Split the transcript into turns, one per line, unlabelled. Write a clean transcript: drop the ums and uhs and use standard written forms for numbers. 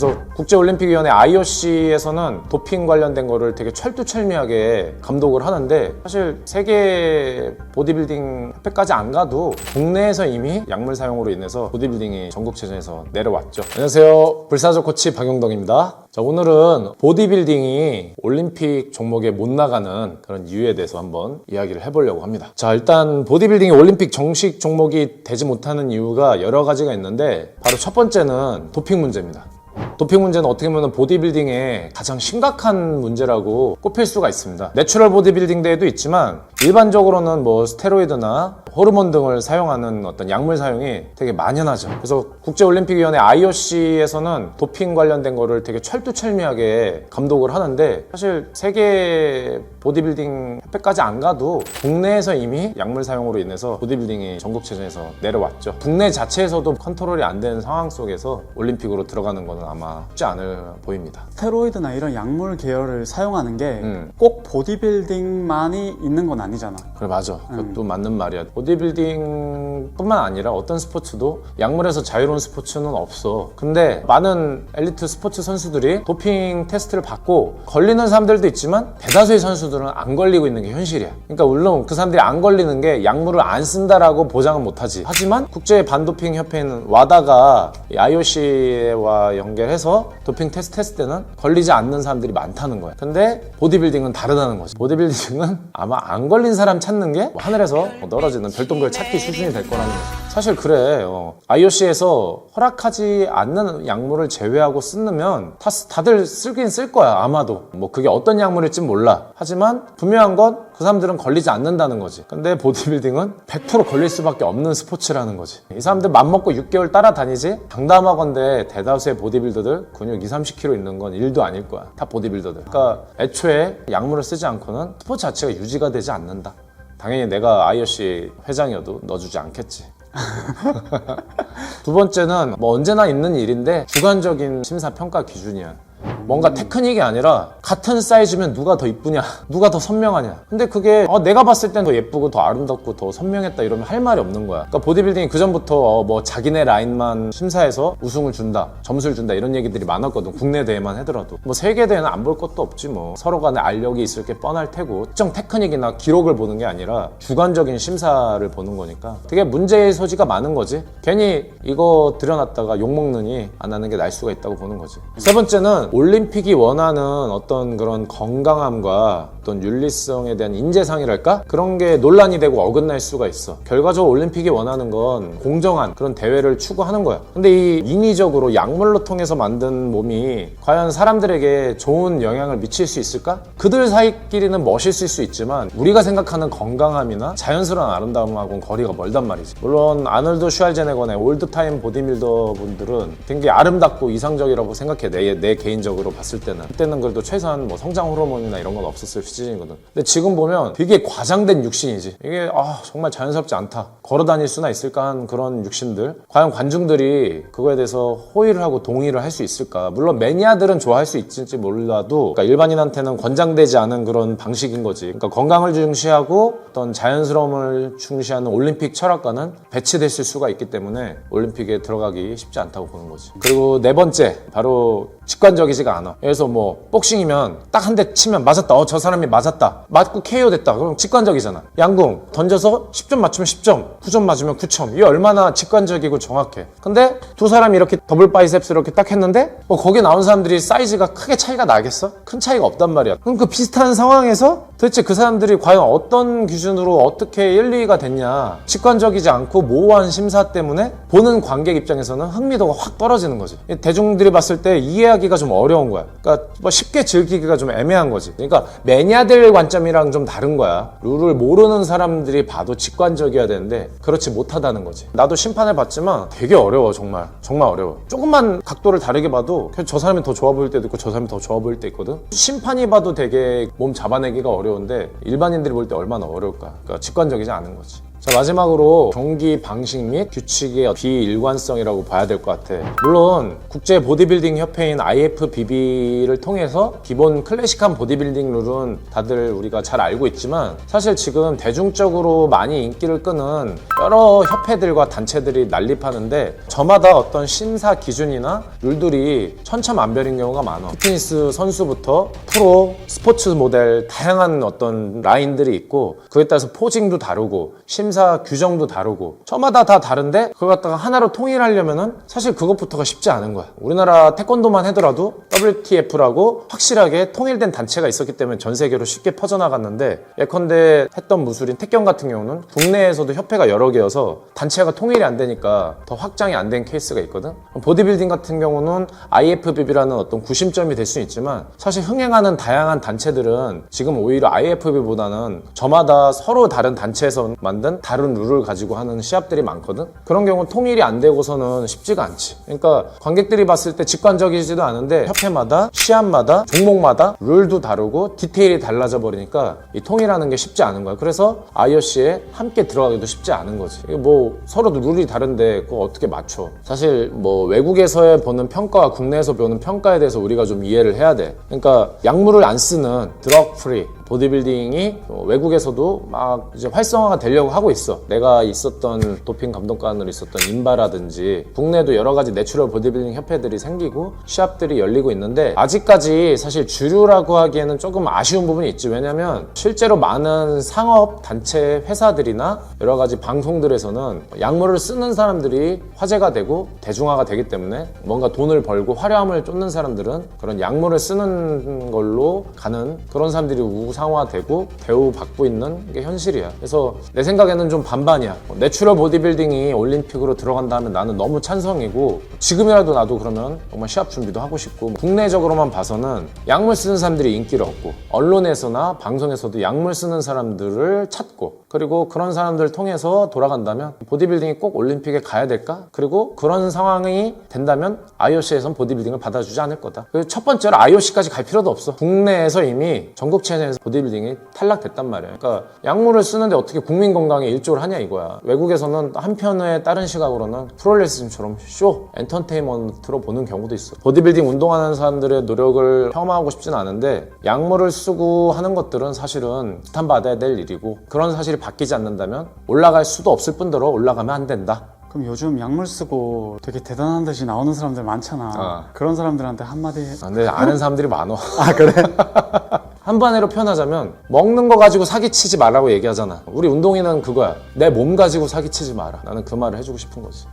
그래서 국제올림픽위원회 IOC에서는 도핑 관련된 거를 되게 철두철미하게 감독을 하는데, 사실 세계 보디빌딩 협회까지 안 가도 국내에서 이미 약물 사용으로 인해서 보디빌딩이 전국체전에서 내려왔죠. 안녕하세요, 불사조 코치 박용덕입니다. 자, 오늘은 보디빌딩이 올림픽 종목에 못 나가는 그런 이유에 대해서 한번 이야기를 해보려고 합니다. 자, 일단 보디빌딩이 올림픽 정식 종목이 되지 못하는 이유가 여러 가지가 있는데, 바로 첫 번째는 도핑 문제입니다. 도핑 문제는 어떻게 보면 보디빌딩의 가장 심각한 문제라고 꼽힐 수가 있습니다. 내추럴 보디빌딩 대회도 있지만 일반적으로는 뭐 스테로이드나 호르몬 등을 사용하는 어떤 약물 사용이 되게 만연하죠. 그래서 국제올림픽위원회 IOC에서는 도핑 관련된 거를 되게 철두철미하게 감독을 하는데, 사실 세계 보디빌딩 협회까지 안 가도 국내에서 이미 약물 사용으로 인해서 보디빌딩이 전국체전에서 내려왔죠. 국내 자체에서도 컨트롤이 안 되는 상황 속에서 올림픽으로 들어가는 거는 아마 쉽지 않을 보입니다.
스테로이드나 이런 약물 계열을 사용하는 게 꼭 보디빌딩만이 있는 건 아니잖아.
그래, 맞아. 그것도 맞는 말이야. 보디빌딩 뿐만 아니라 어떤 스포츠도 약물에서 자유로운 스포츠는 없어. 근데 많은 엘리트 스포츠 선수들이 도핑 테스트를 받고 걸리는 사람들도 있지만 대다수의 선수들은 안 걸리고 있는 게 현실이야. 그러니까 물론 그 사람들이 안 걸리는 게 약물을 안 쓴다라고 보장은 못하지. 하지만 국제 반도핑 협회는 와다가 IOC와 연결해서 도핑 테스트 했을 때는 걸리지 않는 사람들이 많다는 거야. 근데 보디빌딩은 다르다는 거지. 보디빌딩은 아마 안 걸린 사람 찾는 게 하늘에서 떨어지는 별똥별 찾기 수준이 될 거라는 거지. 사실 그래. IOC에서 허락하지 않는 약물을 제외하고 쓰면 다들 쓰긴 쓸 거야, 아마도. 뭐 그게 어떤 약물일진 몰라. 하지만 분명한 건 그 사람들은 걸리지 않는다는 거지. 근데 보디빌딩은 100% 걸릴 수밖에 없는 스포츠라는 거지. 이 사람들 맘먹고 6개월 따라다니지? 장담하건대 대다수의 보디빌더들 근육 20-30kg 있는 건 1도 아닐 거야. 다 보디빌더들. 그러니까 애초에 약물을 쓰지 않고는 스포츠 자체가 유지가 되지 않는다. 당연히 내가 IOC 회장이어도 넣어주지 않겠지. 두 번째는 뭐 언제나 있는 일인데 주관적인 심사평가 기준이야. 뭔가 테크닉이 아니라 같은 사이즈면 누가 더 이쁘냐, 누가 더 선명하냐. 근데 그게 내가 봤을 땐 더 예쁘고 더 아름답고 더 선명했다 이러면 할 말이 없는 거야. 그러니까 보디빌딩이 그전부터 뭐 자기네 라인만 심사해서 우승을 준다, 점수를 준다 이런 얘기들이 많았거든. 국내 대회만 하더라도. 뭐 세계 대회는 안 볼 것도 없지 뭐. 서로 간에 알력이 있을 게 뻔할 테고 특정 테크닉이나 기록을 보는 게 아니라 주관적인 심사를 보는 거니까 되게 문제의 소지가 많은 거지. 괜히 이거 들여놨다가 욕먹느니 안 하는 게 나을 수가 있다고 보는 거지. 세 번째는 올림픽이 원하는 어떤 그런 건강함과 어떤 윤리성에 대한 인재상이랄까? 그런 게 논란이 되고 어긋날 수가 있어. 결과적으로 올림픽이 원하는 건 공정한 그런 대회를 추구하는 거야. 근데 이 인위적으로 약물로 통해서 만든 몸이 과연 사람들에게 좋은 영향을 미칠 수 있을까? 그들 사이끼리는 멋있을 수 있지만 우리가 생각하는 건강함이나 자연스러운 아름다움하고는 거리가 멀단 말이지. 물론 아놀드 슈왈제네거나 올드타임 보디빌더 분들은 되게 아름답고 이상적이라고 생각해. 내 개인적으로 봤을 때는. 그때는 그래도 최소한 뭐 성장 호르몬이나 이런 건 없었을 시즌이거든. 근데 지금 보면 되게 과장된 육신이지. 이게 정말 자연스럽지 않다. 걸어 다닐 수나 있을까 한 그런 육신들. 과연 관중들이 그거에 대해서 호의를 하고 동의를 할 수 있을까? 물론 매니아들은 좋아할 수 있을지 몰라도 그러니까 일반인한테는 권장되지 않은 그런 방식인 거지. 그러니까 건강을 중시하고 어떤 자연스러움을 중시하는 올림픽 철학과는 배치됐을 수가 있기 때문에 올림픽에 들어가기 쉽지 않다고 보는 거지. 그리고 네 번째, 바로 직관적이지가 않아. 그래서 뭐 복싱이면 딱 한 대 치면 맞았다. 저 사람이 맞았다. 맞고 KO 됐다. 그럼 직관적이잖아. 양궁 던져서 10점 맞추면 10점, 9점 맞으면 9점. 이게 얼마나 직관적이고 정확해. 근데 두 사람이 이렇게 더블 바이셉스 이렇게 딱 했는데 거기 나온 사람들이 사이즈가 크게 차이가 나겠어? 큰 차이가 없단 말이야. 그럼 그 비슷한 상황에서 도대체 그 사람들이 과연 어떤 기준으로 어떻게 1, 2위가 됐냐. 직관적이지 않고 모호한 심사 때문에 보는 관객 입장에서는 흥미도가 확 떨어지는 거지. 대중들이 봤을 때 이해하기가 좀 어려운 거야. 그러니까 뭐 쉽게 즐기기가 좀 애매한 거지. 그러니까 매니아들 관점이랑 좀 다른 거야. 룰을 모르는 사람들이 봐도 직관적이어야 되는데 그렇지 못하다는 거지. 나도 심판을 봤지만 되게 어려워. 정말 어려워. 조금만 각도를 다르게 봐도 저 사람이 더 좋아 보일 때도 있고 저 사람이 더 좋아 보일 때 있거든. 심판이 봐도 되게 몸 잡아내기가 어려운데 일반인들이 볼 때 얼마나 어려울까. 그러니까 직관적이지 않은 거지. 자, 마지막으로 경기 방식 및 규칙의 비일관성이라고 봐야 될 것 같아. 물론 국제 보디빌딩 협회인 IFBB를 통해서 기본 클래식한 보디빌딩 룰은 다들 우리가 잘 알고 있지만 사실 지금 대중적으로 많이 인기를 끄는 여러 협회들과 단체들이 난립하는데 저마다 어떤 심사 기준이나 룰들이 천차만별인 경우가 많아. 피트니스 선수부터 프로, 스포츠 모델 다양한 어떤 라인들이 있고 그에 따라서 포징도 다르고 심사 규정도 다르고 저마다 다 다른데 그걸 갖다가 하나로 통일하려면은 사실 그것부터가 쉽지 않은 거야. 우리나라 태권도만 하더라도 WTF라고 확실하게 통일된 단체가 있었기 때문에 전 세계로 쉽게 퍼져나갔는데 예컨대 했던 무술인 태권 같은 경우는 국내에서도 협회가 여러 개여서 단체가 통일이 안 되니까 더 확장이 안 된 케이스가 있거든. 보디빌딩 같은 경우는 IFBB라는 어떤 구심점이 될 수 있지만 사실 흥행하는 다양한 단체들은 지금 오히려 IFBB보다는 저마다 서로 다른 단체에서 만든 다른 룰을 가지고 하는 시합들이 많거든. 그런 경우 통일이 안 되고서는 쉽지가 않지. 그러니까 관객들이 봤을 때 직관적이지도 않은데 협회마다 시합마다 종목마다 룰도 다르고 디테일이 달라져 버리니까 이 통일하는 게 쉽지 않은 거야. 그래서 IOC에 함께 들어가기도 쉽지 않은 거지. 이게 뭐 서로 룰이 다른데 그거 어떻게 맞춰. 사실 뭐 외국에서 보는 평가와 국내에서 보는 평가에 대해서 우리가 좀 이해를 해야 돼. 그러니까 약물을 안 쓰는 드럭 프리 보디빌딩이 외국에서도 막 이제 활성화가 되려고 하고 있어. 내가 있었던 도핑 감독관으로 있었던 인바라든지 국내에도 여러 가지 내추럴 보디빌딩 협회들이 생기고 시합들이 열리고 있는데 아직까지 사실 주류라고 하기에는 조금 아쉬운 부분이 있지. 왜냐면 실제로 많은 상업 단체 회사들이나 여러 가지 방송들에서는 약물을 쓰는 사람들이 화제가 되고 대중화가 되기 때문에 뭔가 돈을 벌고 화려함을 쫓는 사람들은 그런 약물을 쓰는 걸로 가는 그런 사람들이 우상화되고 대우받고 있는 게 현실이야. 그래서 내 생각에는 좀 반반이야. 내추럴 보디빌딩이 올림픽으로 들어간다 하면 나는 너무 찬성이고 지금이라도 나도 그러면 정말 시합 준비도 하고 싶고 국내적으로만 봐서는 약물 쓰는 사람들이 인기를 얻고 언론에서나 방송에서도 약물 쓰는 사람들을 찾고 그리고 그런 사람들을 통해서 돌아간다면 보디빌딩이 꼭 올림픽에 가야 될까? 그리고 그런 상황이 된다면 IOC에선 보디빌딩을 받아주지 않을 거다. 그리고 첫 번째로 IOC까지 갈 필요도 없어. 국내에서 이미 전국 체전에서 보디빌딩이 탈락됐단 말이야. 그러니까 약물을 쓰는데 어떻게 국민 건강에 일조를 하냐 이거야. 외국에서는 한편의 다른 시각으로는 프로레슬링처럼 쇼, 엔터테인먼트로 보는 경우도 있어. 보디빌딩 운동하는 사람들의 노력을 폄하하고 싶진 않은데 약물을 쓰고 하는 것들은 사실은 비판받아야 될 일이고 그런 사실이 바뀌지 않는다면 올라갈 수도 없을 뿐더러 올라가면 안 된다.
그럼 요즘 약물 쓰고 되게 대단한 듯이 나오는 사람들 많잖아. 그런 사람들한테 한마디
근데 아는 사람들이 많어.
아 그래?
한반으로 표현하자면 먹는 거 가지고 사기치지 말라고 얘기하잖아. 우리 운동인은 그거야. 내 몸 가지고 사기치지 마라. 나는 그 말을 해주고 싶은 거지.